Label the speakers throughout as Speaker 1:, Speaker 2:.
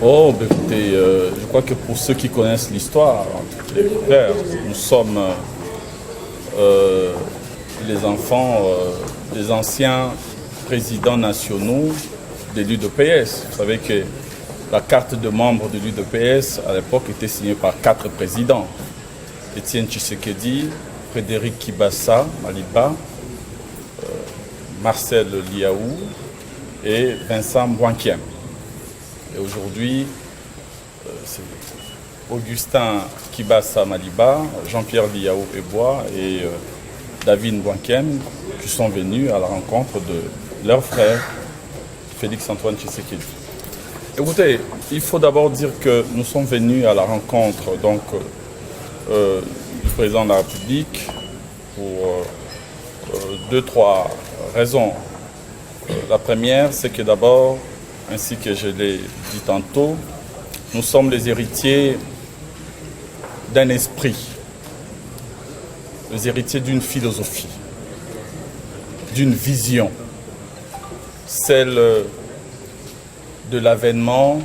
Speaker 1: Oh, ben écoutez, je crois que pour ceux qui connaissent l'histoire, les frères, nous sommes les enfants des anciens présidents nationaux de l'UDPS. Vous savez que la carte de membre de l'UDPS à l'époque était signée par 4 présidents. Étienne Tshisekedi, Frédéric Kibasa Maliba, Marcel Liaou et Vincent Bouankiem. Et aujourd'hui, c'est Augustin Kibasa Maliba, Jean-Pierre Liaou Ebois et David Bouankiem qui sont venus à la rencontre de leur frère Félix-Antoine Tshisekedi. Écoutez, il faut d'abord dire que nous sommes venus à la rencontre du président de la République pour 2-3 raisons. La première, c'est que d'abord, ainsi que je l'ai dit tantôt, nous sommes les héritiers d'un esprit, les héritiers d'une philosophie, d'une vision, celle de l'avènement,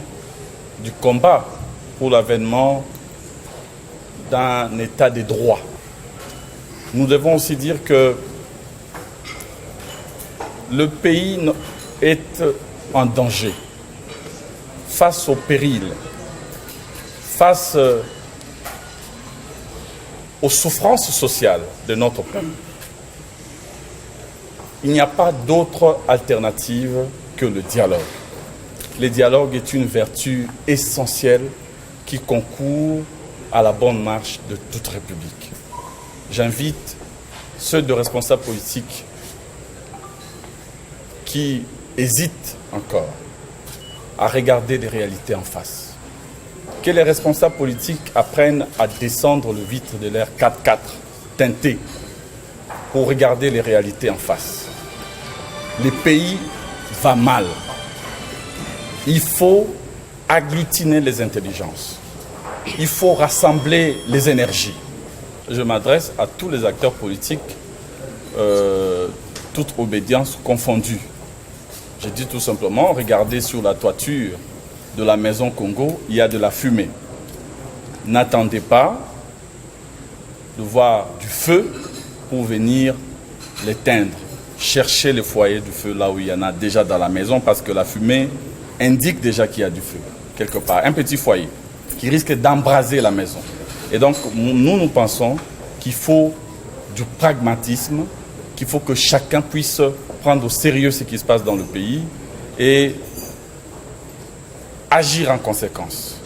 Speaker 1: du combat pour l'avènement d'un état de droit. Nous devons aussi dire que le pays est en danger, face au péril, face aux souffrances sociales de notre peuple. Il n'y a pas d'autre alternative que le dialogue. Le dialogue est une vertu essentielle qui concourt à la bonne marche de toute république. J'invite ceux de responsables politiques qui hésitent encore à regarder les réalités en face. Que les responsables politiques apprennent à descendre le vitre de leur 4x4 teinté pour regarder les réalités en face. Le pays va mal. Il faut agglutiner les intelligences. Il faut rassembler les énergies. Je m'adresse à tous les acteurs politiques, toute obédience confondue. Je dis tout simplement, regardez sur la toiture de la maison Congo, il y a de la fumée. N'attendez pas de voir du feu pour venir l'éteindre. Cherchez le foyer du feu là où il y en a déjà dans la maison parce que la fumée indique déjà qu'il y a du feu, quelque part. Un petit foyer qui risque d'embraser la maison. Et donc, nous pensons qu'il faut du pragmatisme, qu'il faut que chacun puisse prendre au sérieux ce qui se passe dans le pays et agir en conséquence.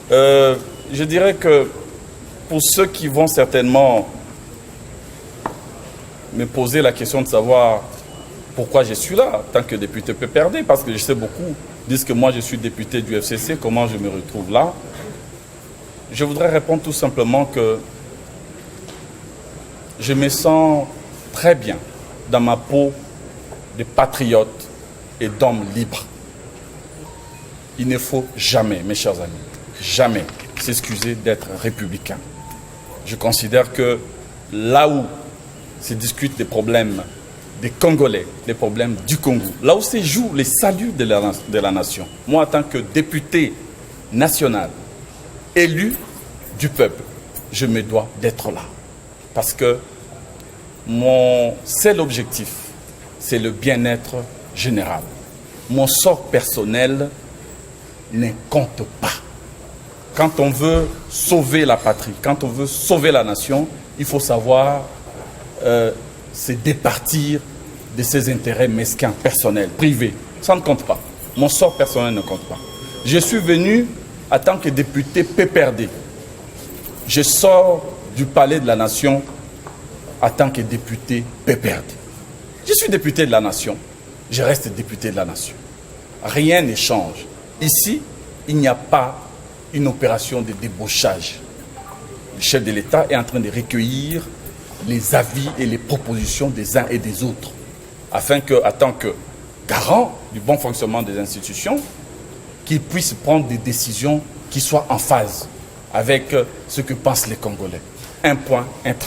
Speaker 1: Je dirais que pour ceux qui vont certainement me poser la question de savoir pourquoi je suis là en tant que député PPRD, parce que je sais beaucoup disent que moi je suis député du FCC, comment je me retrouve là. Je voudrais répondre tout simplement que je me sens très bien dans ma peau de patriote et d'homme libre. Il ne faut jamais, mes chers amis, jamais s'excuser d'être républicain. Je considère que là où se discutent des problèmes des Congolais, les problèmes du Congo, là où se joue les saluts de la nation, moi en tant que député national, élu du peuple, je me dois d'être là. Parce que mon seul objectif, c'est le bien-être général. Mon sort personnel ne compte pas. Quand on veut sauver la patrie, quand on veut sauver la nation, il faut savoir se départir de ses intérêts mesquins, personnels, privés. Ça ne compte pas. Mon sort personnel ne compte pas. Je suis venu en tant que député PPRD. Je sors du palais de la nation en tant que député PPRD. Je suis député de la nation. Je reste député de la nation. Rien ne change. Ici, il n'y a pas une opération de débauchage. Le chef de l'État est en train de recueillir les avis et les propositions des uns et des autres, afin que, en tant que garant du bon fonctionnement des institutions, qu'ils puissent prendre des décisions qui soient en phase avec ce que pensent les Congolais. Un point, un trait.